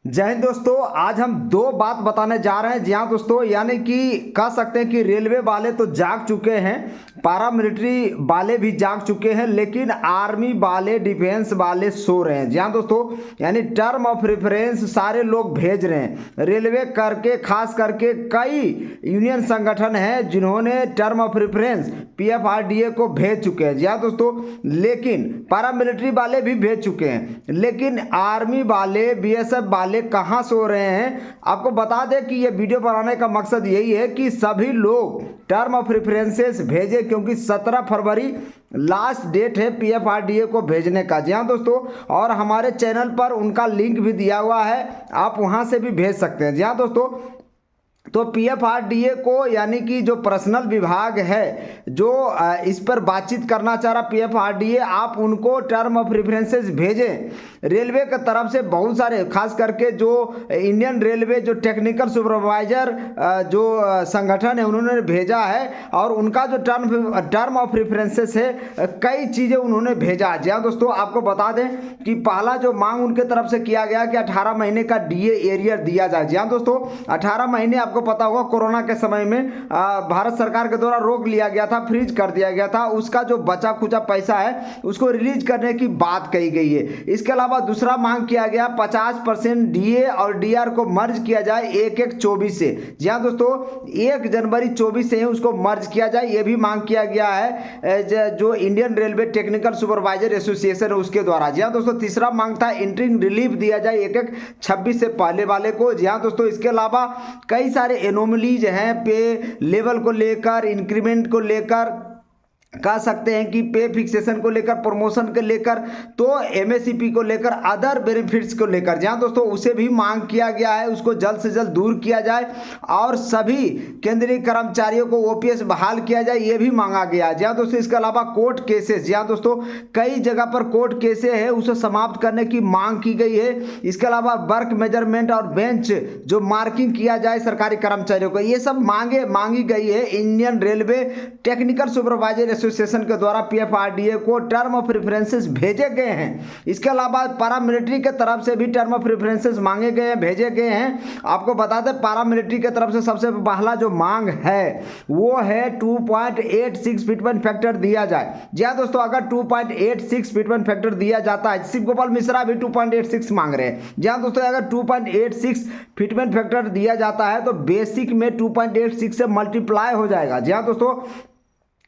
जय हिंद दोस्तों। आज हम दो बात बताने जा रहे हैं। जी हाँ दोस्तों, यानी कि कह सकते हैं कि रेलवे वाले तो जाग चुके हैं, पारा मिलिट्री वाले भी जाग चुके हैं, लेकिन आर्मी वाले, डिफेंस वाले सो रहे हैं। जी हाँ दोस्तों, यानी टर्म ऑफ रेफरेंस सारे लोग भेज रहे हैं। रेलवे करके खास करके कई यूनियन संगठन हैं जिन्होंने टर्म ऑफ रेफरेंस पीएफआरडीए को भेज चुके हैं। जी हाँ दोस्तों, लेकिन पारा मिलिट्री वाले भी भेज चुके हैं, लेकिन आर्मी वाले, बीएसएफ वाले कहां सो रहे हैं। आपको बता दें कि ये वीडियो बनाने का मकसद यही है कि सभी लोग टर्म ऑफ रेफरेंसेस भेजें, क्योंकि 17 फरवरी लास्ट डेट है पीएफआरडीए को भेजने का। जी हाँ दोस्तों, और हमारे चैनल पर उनका लिंक भी दिया हुआ है, आप वहां से भी भेज सकते हैं। जी हाँ दोस्तों, तो पीएफआरडीए को, यानी कि जो पर्सनल विभाग है जो इस पर बातचीत करना चाह रहा पीएफआरडीए, आप उनको टर्म ऑफ रेफरेंसेस भेजें। रेलवे की तरफ से बहुत सारे, खास करके जो इंडियन रेलवे जो टेक्निकल सुपरवाइजर जो संगठन है उन्होंने भेजा है, और उनका जो टर्म ऑफ रेफरेंसेस है कई चीज़ें उन्होंने भेजा। जी हाँ दोस्तों, आपको बता दें कि पहला जो मांग उनके तरफ से किया गया कि 18 महीने का डीए एरियर दिया जाए। जी हाँ दोस्तों, 18 महीने आपको पता होगा कोरोना के समय में भारत सरकार के द्वारा रोक लिया गया था, फ्रीज कर दिया गया था। उसका जो बचा खुचा पैसा है उसको रिलीज करने की बात कही गई है। इसके अलावा दूसरा मांग किया गया 50% डीए और डीआर को मर्ज किया जाए 1/1/24 से। जी हाँ दोस्तों, 1 जनवरी 24 से ही उसको मर्ज किया जाए, यह भी मांग किया गया है जो Indian railway technical supervisor association है उसके द्वारा। जी हाँ दोस्तों, तीसरा मांग था इंटरिंग रिलीफ दिया जाए 1/1/26 से पहले वाले को। जी हाँ दोस्तों, इसके अलावा कई सारे एनोमलीज हैं पे लेवल को लेकर, इंक्रीमेंट को लेकर, कह सकते हैं कि पे फिक्सेशन को लेकर, प्रमोशन को लेकर, तो एमएससीपी को लेकर, अदर बेनिफिट्स को लेकर। जहां दोस्तों उसे भी मांग किया गया है, उसको जल्द से जल्द दूर किया जाए और सभी केंद्रीय कर्मचारियों को ओपीएस बहाल किया जाए, ये भी मांगा गया है। जहां दोस्तों इसके अलावा कोर्ट केसेस, जहां दोस्तों कई जगह पर कोर्ट केसेस है उसे समाप्त करने की मांग की गई है। इसके अलावा वर्क मेजरमेंट और बेंच जो मार्किंग किया जाए सरकारी कर्मचारियों को, ये सब मांगी गई है। Indian railway technical supervisor association के द्वारा पीएफआरडीए को टर्म ऑफ रेफरेंसेस भेजे गए हैं। इसके अलावा पारा मिलिट्री के तरफ से भी टर्म ऑफ रेफरेंसेस मांगे गए हैं, भेजे गए हैं। आपको बता दें पारा मिलिट्री के तरफ से सबसे पहला जो मांग है वो है 2.86 फिटमेंट फैक्टर दिया जाए। जी हाँ दोस्तों, अगर 2.86 फिटमेंट फैक्टर दिया जाता है, शिव गोपाल मिश्रा भी 2.86 मांग रहे हैं। जी हाँ दोस्तों, अगर 2.86 फिटमेंट फैक्टर दिया जाता है तो बेसिक में 2.86 से मल्टीप्लाई हो जाएगा। जी हाँ दोस्तों,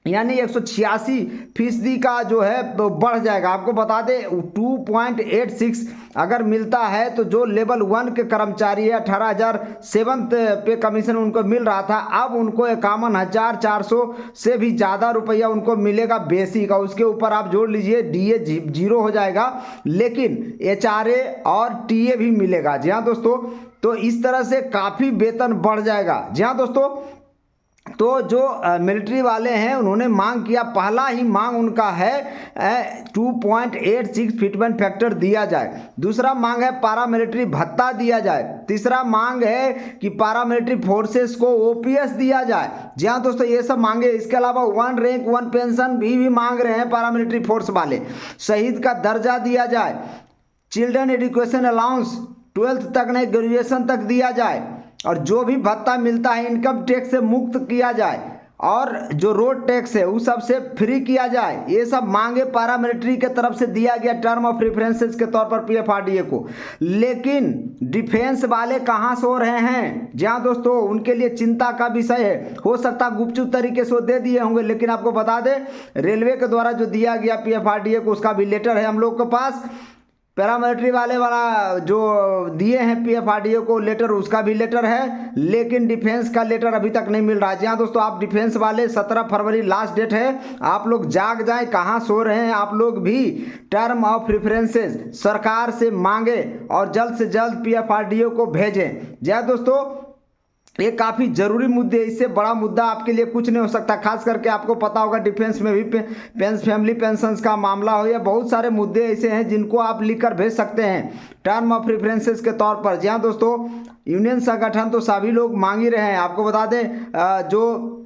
यानी 186% का जो है तो बढ़ जाएगा। आपको बता दें 2.86 अगर मिलता है तो जो लेवल 1 के कर्मचारी है 18,000 7th पे कमीशन उनको मिल रहा था, अब उनको 51,400 से भी ज़्यादा रुपया उनको मिलेगा बेसिक, और उसके ऊपर आप जोड़ लीजिए डीए 0 हो जाएगा, लेकिन एचआरए और टीए भी मिलेगा। जी हाँ दोस्तों, तो इस तरह से काफ़ी वेतन बढ़ जाएगा। जी हाँ दोस्तों, तो जो मिलिट्री वाले हैं उन्होंने मांग किया, पहला ही मांग उनका है 2.86 फिटमेंट फैक्टर दिया जाए। दूसरा मांग है पारा मिलिट्री भत्ता दिया जाए। तीसरा मांग है कि पारा मिलिट्री फोर्सेस को ओपीएस दिया जाए। जी हाँ दोस्तों, ये सब मांगे। इसके अलावा 1 रैंक 1 पेंशन भी मांग रहे हैं पारा मिलिट्री फोर्स वाले। शहीद का दर्जा दिया जाए, चिल्ड्रन एजुकेशन अलाउंस 12th तक नहीं, ग्रेजुएशन तक दिया जाए, और जो भी भत्ता मिलता है इनकम टैक्स से मुक्त किया जाए, और जो रोड टैक्स है उस सब से फ्री किया जाए। ये सब मांगे पारा मिलिट्री के तरफ से दिया गया टर्म ऑफ रेफरेंसेस के तौर पर पीएफआरडीए को। लेकिन डिफेंस वाले कहां सो रहे हैं? जहां दोस्तों उनके लिए चिंता का विषय है। हो सकता गुपचुप तरीके से वो दे दिए होंगे, लेकिन आपको बता दें रेलवे के द्वारा जो दिया गया पीएफआरडीए को उसका भी लेटर है हम लोग के पास। पैरामिलिट्री वाला जो दिए हैं पीएफआरडीए को लेटर, उसका भी लेटर है, लेकिन डिफेंस का लेटर अभी तक नहीं मिल रहा है। जी हाँ दोस्तों, आप डिफेंस वाले 17 फरवरी लास्ट डेट है, आप लोग जाग जाएं, कहाँ सो रहे हैं। आप लोग भी टर्म ऑफ रेफरेंसेस सरकार से मांगे और जल्द से जल्द पीएफआरडीए को भेजें। जी हाँ दोस्तों, ये काफ़ी जरूरी मुद्दे, इससे बड़ा मुद्दा आपके लिए कुछ नहीं हो सकता। खास करके आपको पता होगा डिफेंस में भी फैमिली पेंशन्स का मामला हो, या बहुत सारे मुद्दे ऐसे हैं जिनको आप लिखकर भेज सकते हैं टर्म ऑफ रेफरेंसेस के तौर पर। जी हाँ दोस्तों, यूनियन संगठन तो सभी लोग मांग ही रहे हैं। आपको बता दें जो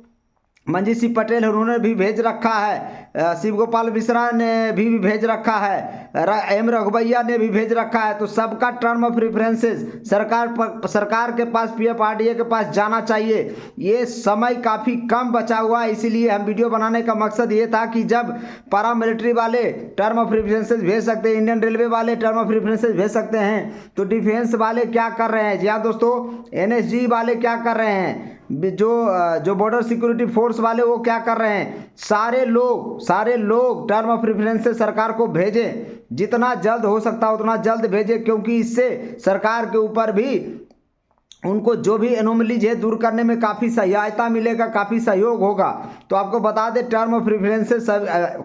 मंजीत सिंह पटेल उन्होंने भी भेज रखा है, शिव गोपाल मिश्रा ने भी भेज रखा है, एम रघुवैया ने भी भेज रखा है। तो सबका टर्म ऑफ रेफरेंसेस सरकार के पास, पीएफआरडीए के पास जाना चाहिए। ये समय काफ़ी कम बचा हुआ है, इसीलिए हम वीडियो बनाने का मकसद ये था कि जब पैरामिलिट्री वाले टर्म ऑफ रेफरेंसेस भेज सकते हैं, इंडियन रेलवे वाले टर्म ऑफ रेफरेंसेस भेज सकते हैं, तो डिफेंस वाले क्या कर रहे हैं? जी हाँ दोस्तों, एनएसजी वाले क्या कर रहे हैं? जो बॉर्डर सिक्योरिटी फोर्स वाले वो क्या कर रहे हैं? सारे लोग टर्म ऑफ रेफरेंसेस सरकार को भेजें, जितना जल्द हो सकता है उतना जल्द भेजें, क्योंकि इससे सरकार के ऊपर भी उनको जो भी एनोमलीज है दूर करने में काफ़ी सहायता मिलेगा, काफ़ी सहयोग होगा। तो आपको बता दें टर्म ऑफ रेफरेंसेस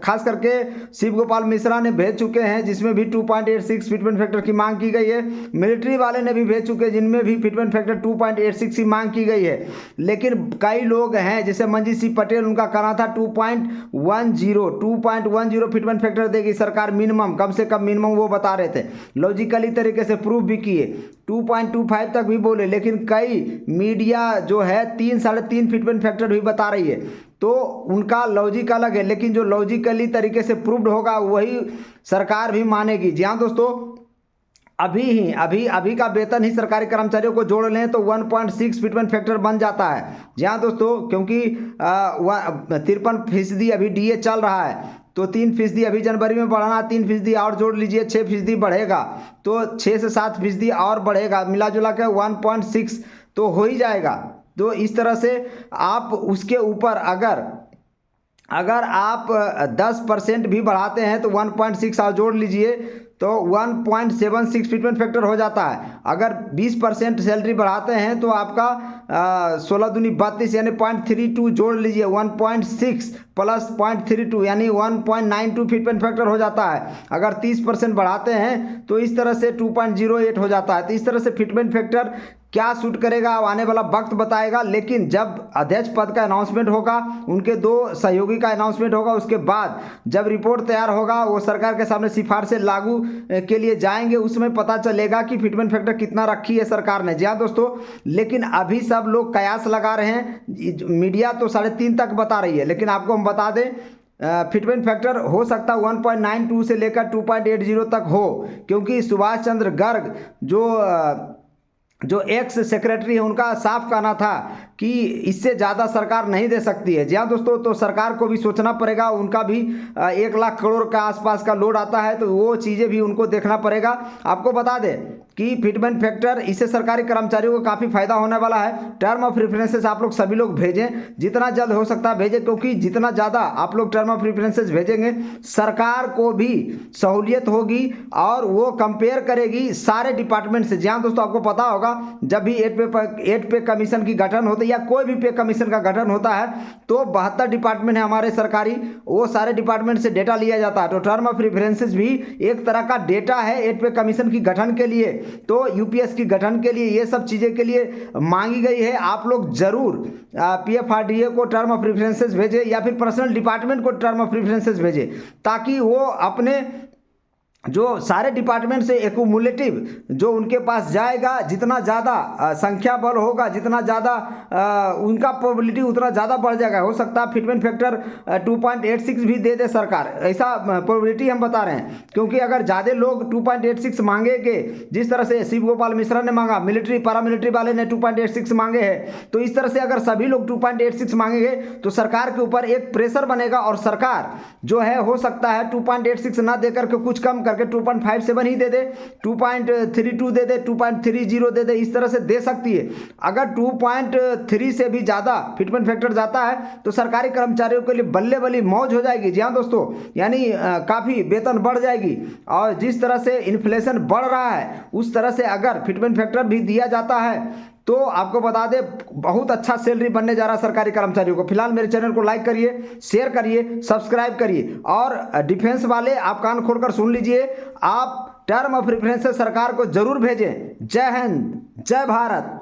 खास करके शिव गोपाल मिश्रा ने भेज चुके हैं, जिसमें भी 2.86 फिटमेंट फैक्टर की मांग की गई है। मिलिट्री वाले ने भी भेज चुके हैं, जिनमें भी फिटमेंट फैक्टर 2.86 की मांग की गई है। लेकिन कई लोग हैं जैसे मंजीत सिंह पटेल, उनका कहना था 2.10 फिटमेंट फैक्टर देगी सरकार मिनिमम, कम से कम मिनिमम वो बता रहे थे। लॉजिकली तरीके से प्रूफ भी किए, 2.25 तक भी बोले, लेकिन कई मीडिया जो है 3-3.5 फिटमेंट फैक्टर भी बता रही है। तो उनका लॉजिक अलग है, लेकिन जो लॉजिकली तरीके से प्रूव्ड होगा वही सरकार भी मानेगी। जी हाँ दोस्तों, अभी का वेतन ही सरकारी कर्मचारियों को जोड़ लें तो 1.6 फिटमेंट फैक्टर बन जाता है। जी हाँ दोस्तों, क्योंकि 53% अभी डीए चल रहा है, तो 3% अभी जनवरी में बढ़ाना, 3% और जोड़ लीजिए, 6% बढ़ेगा, तो 6 से 7% और बढ़ेगा, मिला जुला के 1.6 तो हो ही जाएगा। तो इस तरह से आप उसके ऊपर अगर आप 10% भी बढ़ाते हैं तो 1.6 और जोड़ लीजिए तो 1.76 फिटमेंट फैक्टर हो जाता है। अगर 20% सैलरी बढ़ाते हैं तो आपका 16 दूनी 32 यानी 0.32 जोड़ लीजिए, 1.6 प्लस 0.32 यानी 1.92 फिटमेंट फैक्टर हो जाता है। अगर 30% बढ़ाते हैं तो इस तरह से 2.08 हो जाता है। तो इस तरह से फिटमेंट फैक्टर क्या सूट करेगा आने वाला वक्त बताएगा। लेकिन जब अध्यक्ष पद का अनाउंसमेंट होगा, उनके 2 सहयोगी का अनाउंसमेंट होगा, उसके बाद जब रिपोर्ट तैयार होगा वो सरकार के सामने सिफारिशें लागू के लिए जाएंगे, उसमें पता चलेगा कि फिटमेंट फैक्टर कितना रखी है सरकार ने। जी हाँ दोस्तों, लेकिन अभी सब लोग कयास लगा रहे हैं, मीडिया तो 3.5 तक बता रही है, लेकिन आपको हम बता दें फिटमेंट फैक्टर हो सकता है 1.92 से लेकर 2.80 तक हो, क्योंकि सुभाष चंद्र गर्ग जो एक्स सेक्रेटरी है उनका साफ कहना था कि इससे ज़्यादा सरकार नहीं दे सकती है। जी हाँ दोस्तों, तो सरकार को भी सोचना पड़ेगा, उनका भी 1 लाख करोड़ का आसपास का लोड आता है, तो वो चीज़ें भी उनको देखना पड़ेगा। आपको बता दें कि फिटमेंट फैक्टर, इससे सरकारी कर्मचारियों को काफ़ी फायदा होने वाला है। टर्म ऑफ रेफरेंसेस आप लोग सभी लोग भेजें, जितना जल्द हो सकता है भेजें, क्योंकि जितना ज़्यादा आप लोग टर्म ऑफ रेफरेंसेस भेजेंगे सरकार को भी सहूलियत होगी और वो कंपेयर करेगी सारे डिपार्टमेंट से। जी हाँ दोस्तों, आपको पता होगा जब भी 8 पे कमीशन की गठन होता है या कोई भी पे कमीशन का गठन होता है तो 72 डिपार्टमेंट है हमारे सरकारी, वो सारे डिपार्टमेंट से डेटा लिया जाता है। तो टर्म ऑफ रेफरेंसेस भी एक तरह का डेटा है 8 पे कमीशन की गठन के लिए, तो यूपीएस की गठन के लिए, ये सब चीज़ें के लिए मांगी गई है। आप लोग जरूर पीएफआरडीए को टर्म ऑफ रेफरेंसेस भेजें या फिर पर्सनल डिपार्टमेंट को टर्म ऑफ रेफरेंसेस भेजें, ताकि वो अपने जो सारे डिपार्टमेंट से एक्यूमुलेटिव जो उनके पास जाएगा, जितना ज़्यादा संख्या बल होगा, जितना ज़्यादा उनका प्रोबेबिलिटी उतना ज़्यादा बढ़ जाएगा। हो सकता है फिटमेंट फैक्टर 2.86 भी दे दे सरकार, ऐसा प्रोबेबिलिटी हम बता रहे हैं, क्योंकि अगर ज़्यादा लोग 2.86 मांगेंगे, जिस तरह से शिव गोपाल मिश्रा ने मांगा, मिलिट्री पैरामिलिट्री वाले ने 2.86 मांगे हैं, तो इस तरह से अगर सभी लोग 2.86 मांगेंगे तो सरकार के ऊपर एक प्रेशर बनेगा और सरकार जो है हो सकता है 2.86 ना देकर के कुछ कम करके 2.57 ही दे दे, 2.32 दे दे, 2.30 दे दे, इस तरह से दे सकती है। अगर 2.3 से भी ज़्यादा फिटमेंट फैक्टर जाता है तो सरकारी कर्मचारियों के लिए बल्ले बल्ले मौज हो जाएगी। जी हाँ दोस्तों, यानी काफ़ी वेतन बढ़ जाएगी, और जिस तरह से इन्फ्लेशन बढ़ रहा है उस तरह से अगर फिटमेंट फैक्टर भी दिया जाता है तो आपको बता दें बहुत अच्छा सैलरी बनने जा रहा है सरकारी कर्मचारियों को। फिलहाल मेरे चैनल को लाइक करिए, शेयर करिए, सब्सक्राइब करिए, और डिफेंस वाले आप कान खोलकर सुन लीजिए, आप टर्म ऑफ रेफरेंसेस सरकार को जरूर भेजें। जय हिंद, जय भारत।